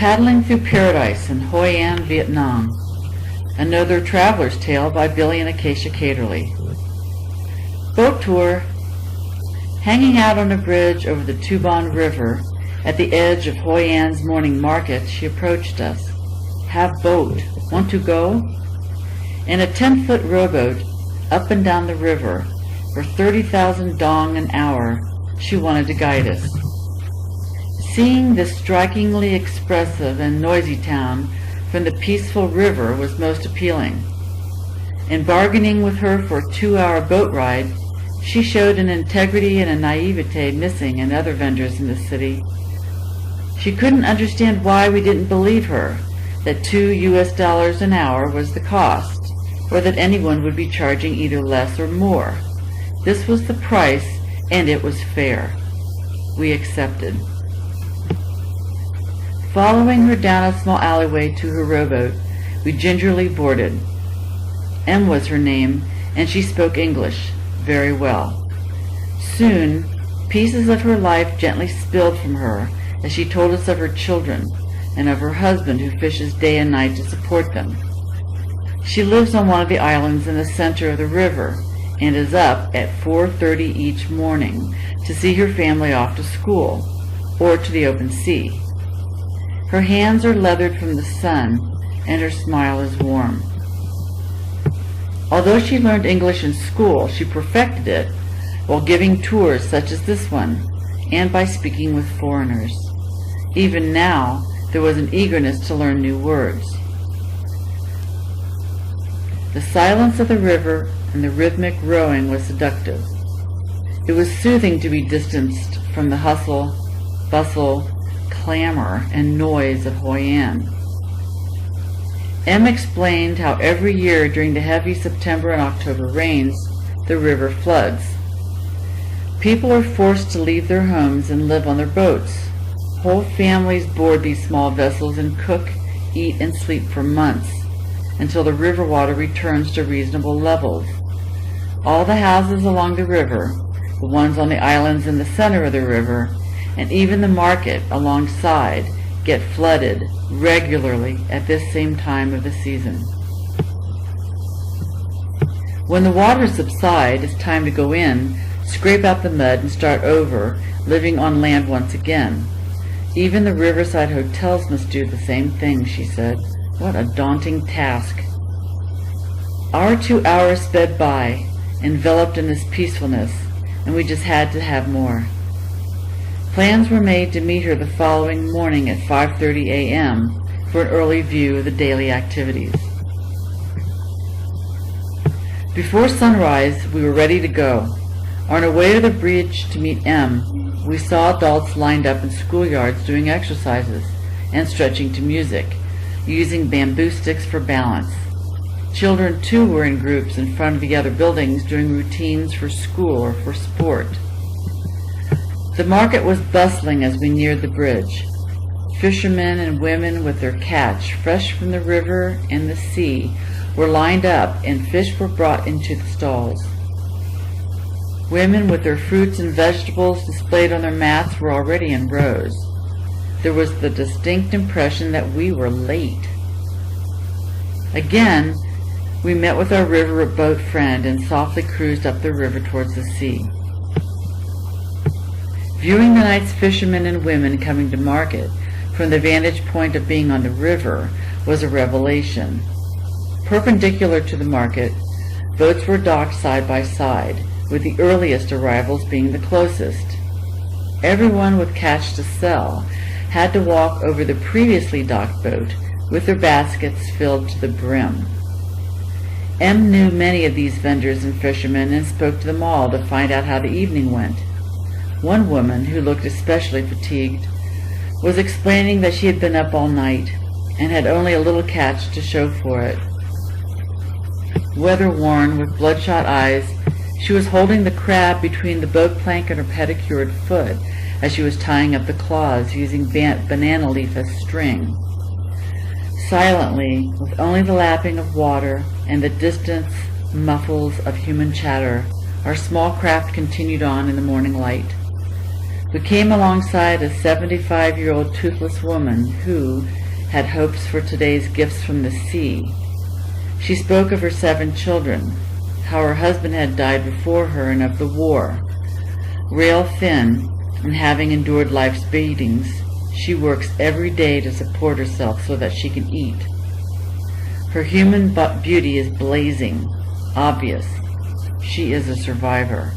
Paddling Through Paradise in Hoi An, Vietnam. Another Traveler's Tale by Billy and Acacia Caterly. Boat tour. Hanging out on a bridge over the Tuban River at the edge of Hoi An's morning market, she approached us. "Have boat. Want to go?" In a 10-foot rowboat up and down the river for 30,000 dong an hour, she wanted to guide us. Seeing this strikingly expressive and noisy town from the peaceful river was most appealing. In bargaining with her for a 2-hour boat ride, she showed an integrity and a naivete missing in other vendors in the city. She couldn't understand why we didn't believe her, that $2 an hour was the cost, or that anyone would be charging either less or more. This was the price, and it was fair. We accepted. Following her down a small alleyway to her rowboat, we gingerly boarded. M was her name, and she spoke English very well. Soon, pieces of her life gently spilled from her as she told us of her children and of her husband who fishes day and night to support them. She lives on one of the islands in the center of the river and is up at 4:30 each morning to see her family off to school or to the open sea. Her hands are leathered from the sun, and her smile is warm. Although she learned English in school, she perfected it while giving tours such as this one, and by speaking with foreigners. Even now, there was an eagerness to learn new words. The silence of the river and the rhythmic rowing was seductive. It was soothing to be distanced from the hustle, bustle, clamor, and noise of Hoi An. M explained how every year during the heavy September and October rains, the river floods. People are forced to leave their homes and live on their boats. Whole families board these small vessels and cook, eat, and sleep for months until the river water returns to reasonable levels. All the houses along the river, the ones on the islands in the center of the river, and even the market alongside get flooded regularly at this same time of the season. When the waters subside, it's time to go in, scrape out the mud, and start over, living on land once again. Even the riverside hotels must do the same thing, she said. What a daunting task. Our 2 hours sped by, enveloped in this peacefulness, and we just had to have more. Plans were made to meet her the following morning at 5:30 a.m. for an early view of the daily activities. Before sunrise, we were ready to go. On our way to the bridge to meet M, we saw adults lined up in schoolyards doing exercises and stretching to music, using bamboo sticks for balance. Children, too, were in groups in front of the other buildings doing routines for school or for sport. The market was bustling as we neared the bridge. Fishermen and women with their catch, fresh from the river and the sea, were lined up, and fish were brought into the stalls. Women with their fruits and vegetables displayed on their mats were already in rows. There was the distinct impression that we were late. Again, we met with our riverboat friend and softly cruised up the river towards the sea. Viewing the night's fishermen and women coming to market from the vantage point of being on the river was a revelation. Perpendicular to the market, boats were docked side by side, with the earliest arrivals being the closest. Everyone with catch to sell had to walk over the previously docked boat with their baskets filled to the brim. M knew many of these vendors and fishermen and spoke to them all to find out how the evening went. One woman, who looked especially fatigued, was explaining that she had been up all night and had only a little catch to show for it. Weather-worn, with bloodshot eyes, she was holding the crab between the boat plank and her pedicured foot as she was tying up the claws using banana leaf as string. Silently, with only the lapping of water and the distant muffles of human chatter, our small craft continued on in the morning light. We came alongside a 75-year-old toothless woman who had hopes for today's gifts from the sea. She spoke of her 7 children, how her husband had died before her, and of the war. Rail thin and having endured life's beatings, she works every day to support herself so that she can eat. Her human beauty is blazing, obvious. She is a survivor.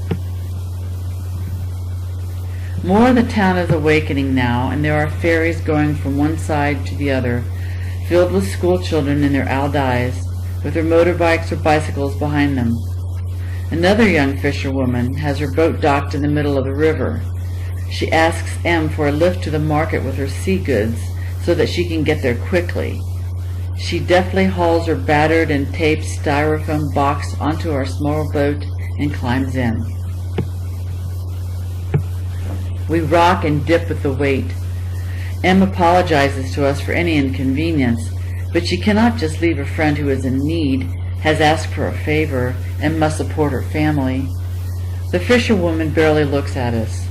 More of the town is awakening now, and there are ferries going from one side to the other, filled with school children in their aldais, with their motorbikes or bicycles behind them. Another young fisherwoman has her boat docked in the middle of the river. She asks M for a lift to the market with her sea goods so that she can get there quickly. She deftly hauls her battered and taped styrofoam box onto our small boat and climbs in. We rock and dip with the weight. M apologizes to us for any inconvenience, but she cannot just leave a friend who is in need, has asked for a favor, and must support her family. The fisherwoman barely looks at us.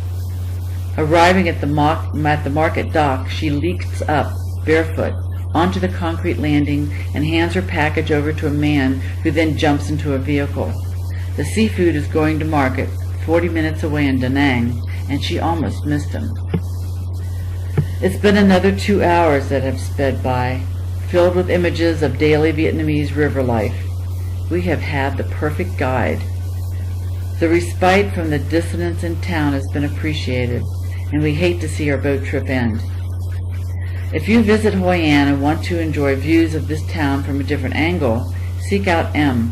Arriving at the market dock, she leaps up, barefoot, onto the concrete landing and hands her package over to a man who then jumps into a vehicle. The seafood is going to market 40 minutes away in Da Nang, and she almost missed him. It's been another 2 hours that have sped by, filled with images of daily Vietnamese river life. We have had the perfect guide. The respite from the dissonance in town has been appreciated, and we hate to see our boat trip end. If you visit Hoi An and want to enjoy views of this town from a different angle, seek out M.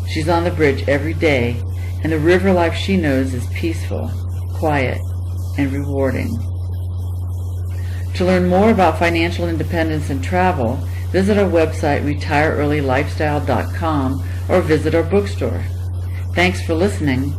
She's on the bridge every day, and the river life she knows is peaceful, quiet, and rewarding. To learn more about financial independence and travel, visit our website retireearlylifestyle.com or visit our bookstore. Thanks for listening.